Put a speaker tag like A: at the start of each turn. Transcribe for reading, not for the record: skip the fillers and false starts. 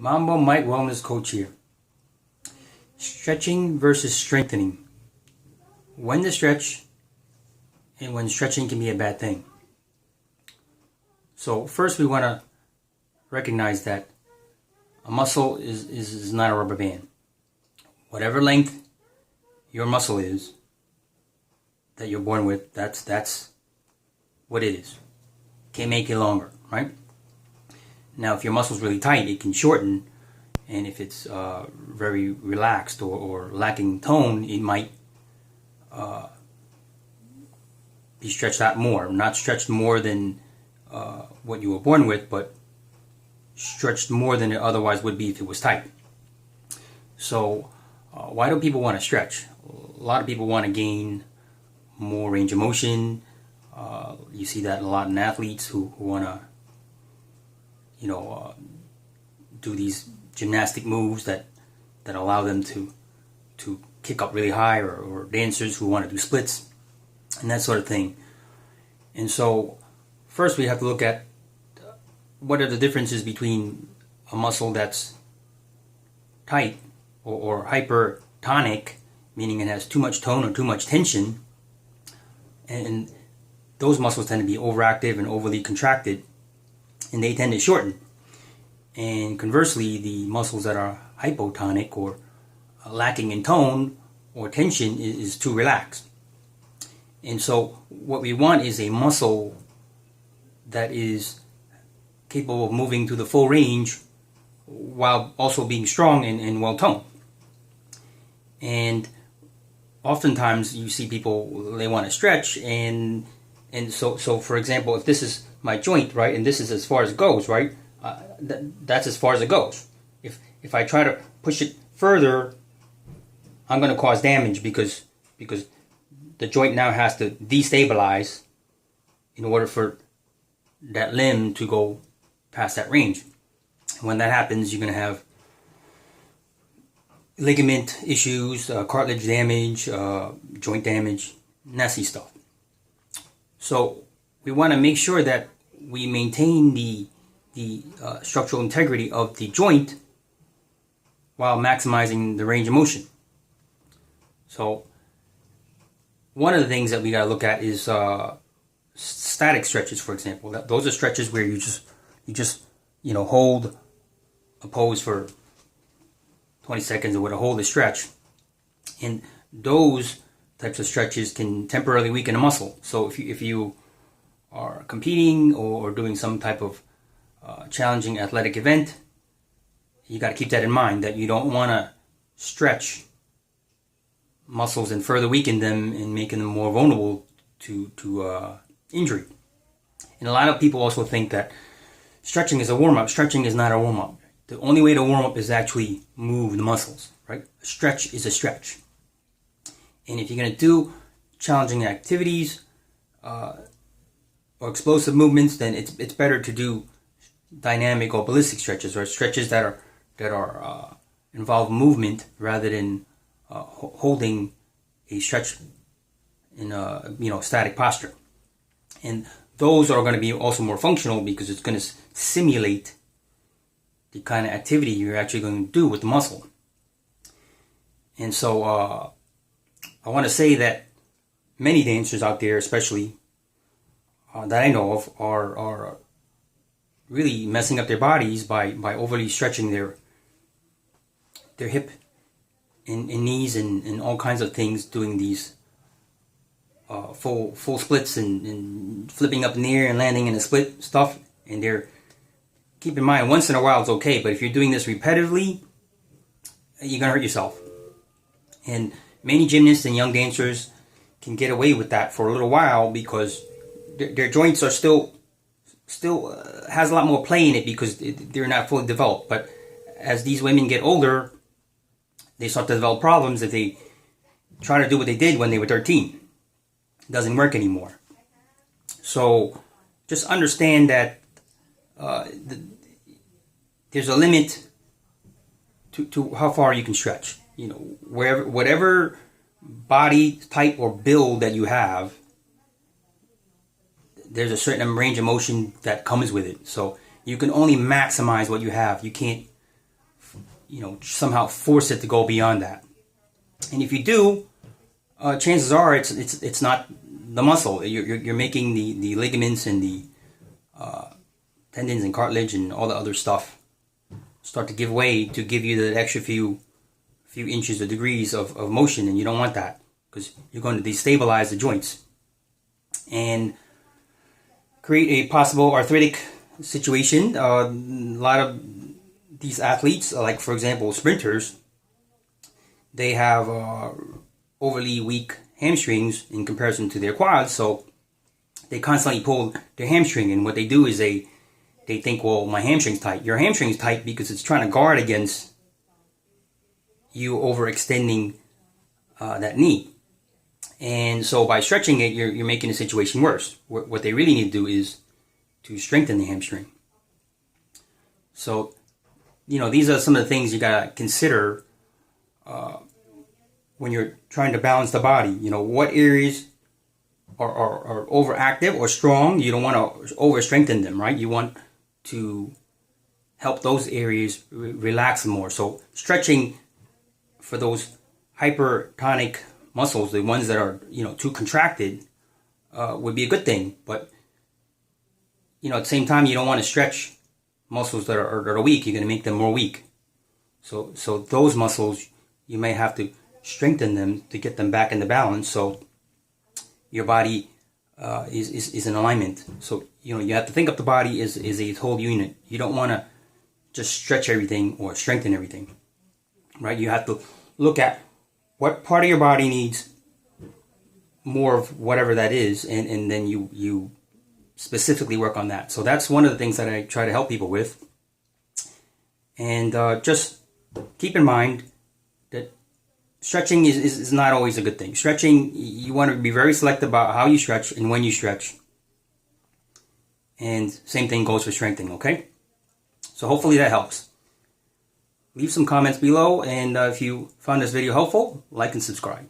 A: Mambo Mike Wellness Coach here. Stretching versus strengthening. When to stretch and when stretching can be a bad thing. So first we want to recognize that a muscle is not a rubber band. Whatever length your muscle is that you're born with, that's what it is. Can't make it longer, right? Now, if your muscle's really tight, it can shorten, and if it's very relaxed or lacking tone, it might be stretched out more. Not stretched more than what you were born with, but stretched more than it otherwise would be if it was tight. So, why do people want to stretch? A lot of people want to gain more range of motion. You see that a lot in athletes who want to do these gymnastic moves that allow them to kick up really high, or dancers who want to do splits and that sort of thing. And so first we have to look at what are the differences between a muscle that's tight or hypertonic, meaning it has too much tone or too much tension, and those muscles tend to be overactive and overly contracted, and they tend to shorten. And conversely, the muscles that are hypotonic or lacking in tone or tension is too relaxed. And so what we want is a muscle that is capable of moving to the full range while also being strong and well toned. And oftentimes you see people, they want to stretch, and so for example, if this is my joint, right, and this is as far as it goes, right, that's as far as it goes. If I try to push it further, I'm going to cause damage because the joint now has to destabilize in order for that limb to go past that range. And when that happens, you're going to have ligament issues, cartilage damage, joint damage, nasty stuff. So we want to make sure that we maintain the structural integrity of the joint while maximizing the range of motion. So one of the things that we got to look at is static stretches, for example. Those are stretches where you just hold a pose for 20 seconds or whatever, hold a stretch. And those types of stretches can temporarily weaken a muscle. So if you are competing or doing some type of challenging athletic event, you got to keep that in mind, that you don't want to stretch muscles and further weaken them and making them more vulnerable to injury. And a lot of people also think that stretching is a warm-up. Stretching is not a warm-up. The only way to warm up is actually move the muscles, right? A stretch is a stretch. And if you're going to do challenging activities or explosive movements, then it's better to do dynamic or ballistic stretches, or stretches that are involve movement rather than holding a stretch in a static posture. And those are going to be also more functional because it's going to simulate the kind of activity you're actually going to do with the muscle. And so I want to say that many dancers out there, especially that I know of, are really messing up their bodies by overly stretching their hip and knees and all kinds of things, doing these full splits and flipping up in the air and landing in a split stuff. And keep in mind, once in a while it's okay, but if you're doing this repetitively, you're gonna hurt yourself. And many gymnasts and young dancers can get away with that for a little while because their joints are still has a lot more play in it because they're not fully developed. But as these women get older, they start to develop problems if they try to do what they did when they were 13. It doesn't work anymore. So just understand that there's a limit to how far you can stretch. Whatever body type or build that you have, there's a certain range of motion that comes with it. So you can only maximize what you have. You can't somehow force it to go beyond that. And if you do, chances are it's not the muscle. You're making the ligaments and the tendons and cartilage and all the other stuff start to give way to give you the extra few inches or degrees of motion, and you don't want that because you're going to destabilize the joints and create a possible arthritic situation. A lot of these athletes, like for example sprinters, they have overly weak hamstrings in comparison to their quads, so they constantly pull their hamstring, and what they do is they think, well, my hamstring's tight. Your hamstring's tight because it's trying to guard against you overextending that knee. And so by stretching it, you're making the situation worse. What they really need to do is to strengthen the hamstring. So, these are some of the things you gotta consider when you're trying to balance the body. What areas are overactive or strong. You don't want to over strengthen them, right? You want to help those areas relax more. So stretching for those hypertonic muscles, the ones that are too contracted, would be a good thing. But at the same time, you don't want to stretch muscles that are weak. You're going to make them more weak. So those muscles, you may have to strengthen them to get them back into balance, so your body is in alignment. So you have to think of the body as a whole unit. You don't want to just stretch everything or strengthen everything, right? You have to look at what part of your body needs more of whatever that is, and then you specifically work on that. So that's one of the things that I try to help people with. And just keep in mind that stretching is not always a good thing. Stretching, you want to be very selective about how you stretch and when you stretch. And same thing goes for strengthening, okay? So hopefully that helps. Leave some comments below, and if you found this video helpful, like and subscribe.